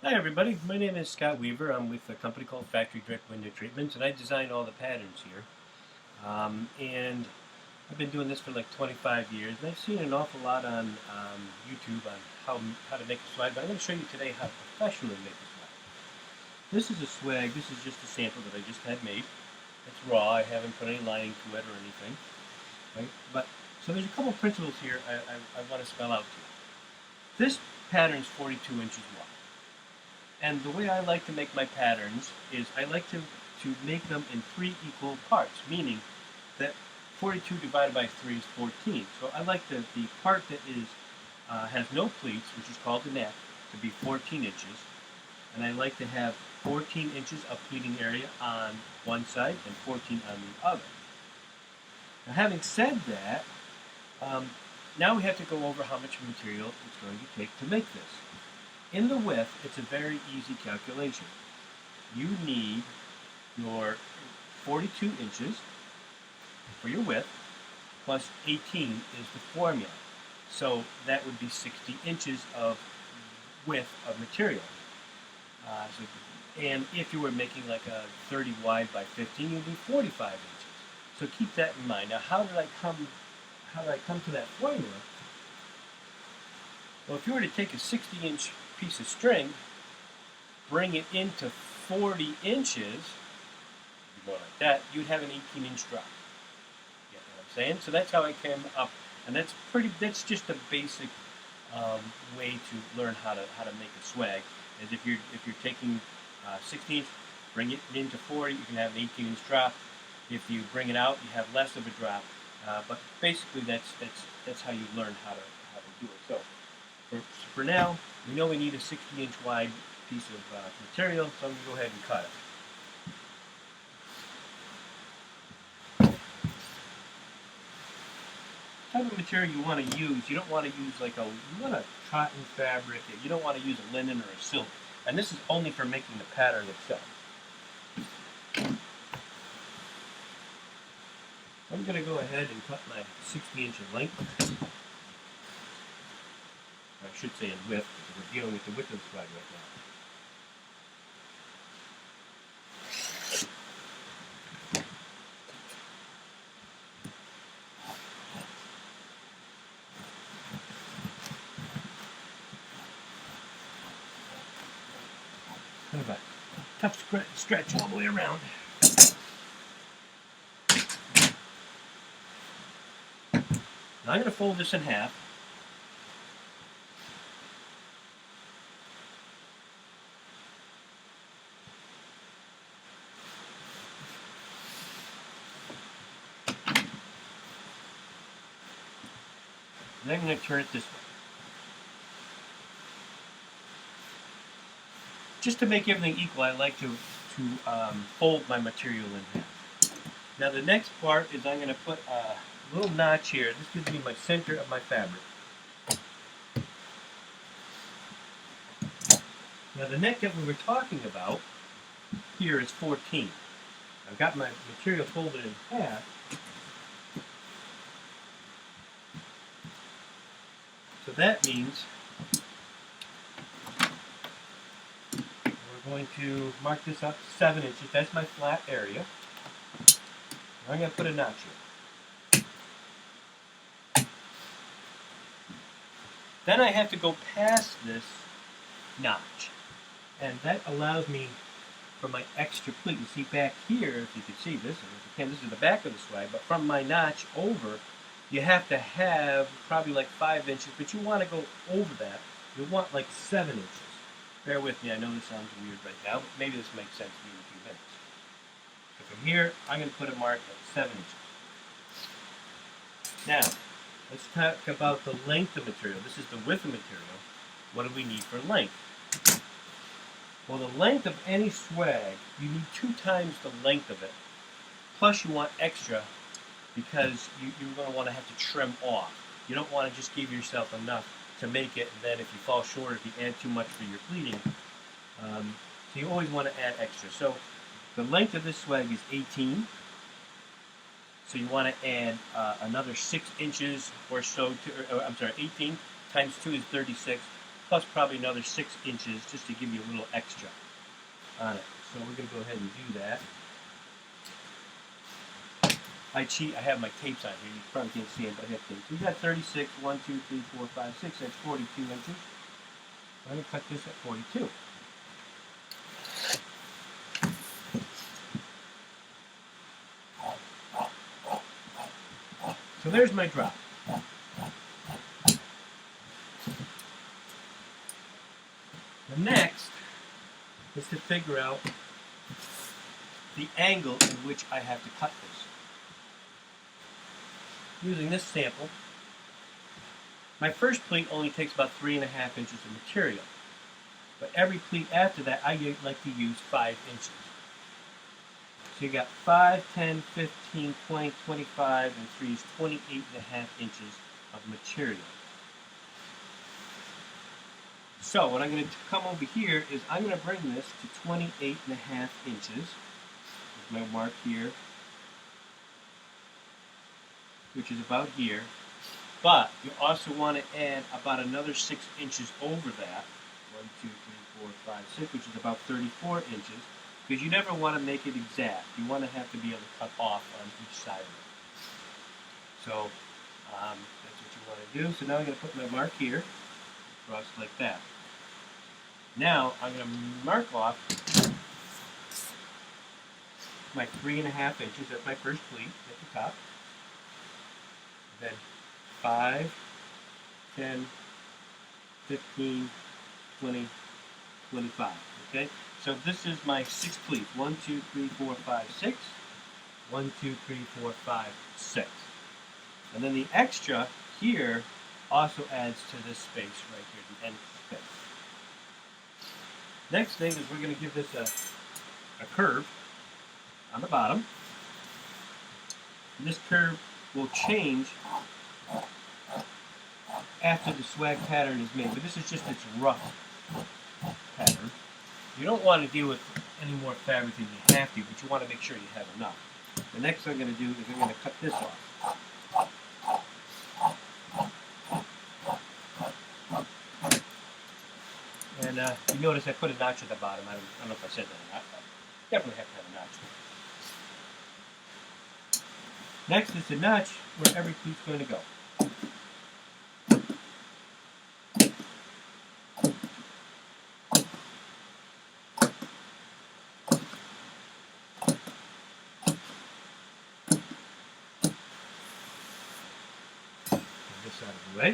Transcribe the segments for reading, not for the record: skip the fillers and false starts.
Hi everybody, my name is Scott Weaver. I'm with a company called Factory Direct Window Treatments, and I design all the patterns here. And I've been doing this for like 25 years, and I've seen an awful lot on YouTube on how to make a swag, but I'm going to show you today how to professionally make a swag. This is a swag, this is just a sample that I just had made. It's raw, I haven't put any lining to it or anything. Right? So there's a couple principles here I want to spell out to you. This pattern is 42 inches wide. And the way I like to make my patterns is I like to make them in 3 equal parts, meaning that 42 divided by 3 is 14. So I like the part that has no pleats, which is called the neck, to be 14 inches. And I like to have 14 inches of pleating area on one side and 14 on the other. Now, having said that, now we have to go over how much material it's going to take to make this. In the width, it's a very easy calculation. You need your 42 inches for your width, plus 18 is the formula. So that would be 60 inches of width of material. And if you were making like a 30 wide by 15, you'd be 45 inches. So keep that in mind. Now, how did I come to that formula? Well, if you were to take a 60-inch piece of string, bring it into 40 inches, more like that, you'd have an 18-inch drop. You know what I'm saying? So that's how I came up, and that's just a basic way to learn how to make a swag. Is if you're taking 60 inch, bring it into 40, you can have an 18-inch drop. If you bring it out, you have less of a drop. But basically, that's how you learn how to do it. So for now, we know we need a 60-inch wide piece of material, so I'm going to go ahead and cut it. The type of material you want to use, you don't want to use you want a cotton fabric, you don't want to use a linen or a silk. And this is only for making the pattern itself. I'm going to go ahead and cut my 60 inch in length. I should say in width, because we're dealing with the width of the swag right now. Kind of a tough stretch all the way around. Now I'm going to fold this in half. And then I'm going to turn it this way. Just to make everything equal, I like to fold my material in half. Now the next part is I'm going to put a little notch here. This gives me my center of my fabric. Now the neck that we were talking about here is 14. I've got my material folded in half. So that means we're going to mark this up 7 inches. That's my flat area. I'm going to put a notch here. Then I have to go past this notch. And that allows me for my extra pleat. You see back here, if you can see this, and if you can, this is the back of the swag, but from my notch over, you have to have probably like 5 inches, but you want to go over that. You want like 7 inches. Bear with me, I know this sounds weird right now, but maybe this makes sense to you in a few minutes. So from here, I'm going to put a mark at 7 inches. Now, let's talk about the length of material. This is the width of material. What do we need for length? Well, the length of any swag, you need 2 times the length of it. Plus, you want extra because you're going to want to have to trim off. You don't want to just give yourself enough to make it, and then if you fall short, if you add too much for your pleating, so you always want to add extra. So the length of this swag is 18. So you want to add another 6 inches or so. 18 times 2 is 36. plus probably another 6 inches just to give you a little extra on it. So we're going to go ahead and do that. I cheat. I have my tapes on here. You probably can't see them, but I have tapes. We got 36, 1, 2, 3, 4, 5, 6. That's 42 inches. I'm going to cut this at 42. So there's my drop. The next is to figure out the angle in which I have to cut this. Using this sample, my first pleat only takes about 3.5 inches of material. But every pleat after that, I like to use 5 inches. So you got 5, 10, 15, 20, 25, and 3 is 28.5 inches of material. So what I'm going to come over here is I'm going to bring this to 28.5 inches. There's my mark here, which is about here. But you also want to add about another 6 inches over that. 1, 2, 3, 4, 5, 6, which is about 34 inches. Because you never want to make it exact. You want to have to be able to cut off on each side of it. So that's what you want to do. So now I'm going to put my mark here, across like that. Now I'm going to mark off my 3.5 inches. That's my first pleat at the top. Then 5, 10, 15, 20, 25. Okay? So this is my 6 pleats. 1, 2, 3, 4, 5, 6. 1, 2, 3, 4, 5, 6. And then the extra here also adds to this space right here, the end space. Next thing is we're going to give this a curve on the bottom. And this curve will change after the swag pattern is made, but this is just its rough pattern. You don't want to deal with any more fabric than you have to, but you want to make sure you have enough. The next thing I'm going to do is I'm going to cut this off. And you notice I put a notch at the bottom. I don't know if I said that or not, but definitely have to have a notch. Next is the notch where every pleat's going to go. This out of the way.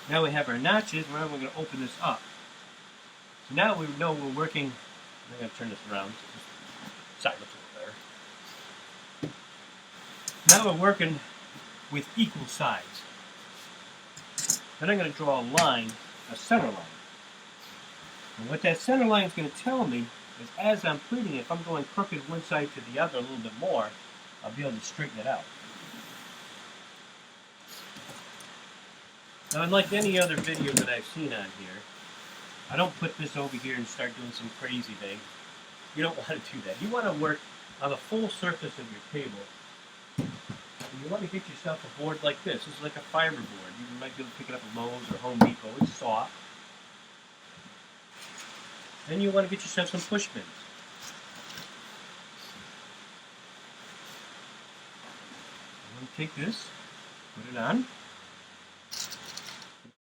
Now we have our notches. Now we're going to open this up. So now we know we're working. I'm going to turn this around so this side looks a little better. Now we're working with equal sides. Then I'm going to draw a line, a center line. And what that center line is going to tell me is as I'm pleating it, if I'm going crooked one side to the other a little bit more, I'll be able to straighten it out. Now, unlike any other video that I've seen on here, I don't put this over here and start doing some crazy thing. You don't want to do that. You want to work on the full surface of your table. And you want to get yourself a board like this. This is like a fiber board. You might be able to pick it up at Lowe's or Home Depot. It's soft. Then you want to get yourself some push pins. I'm going to take this, put it on.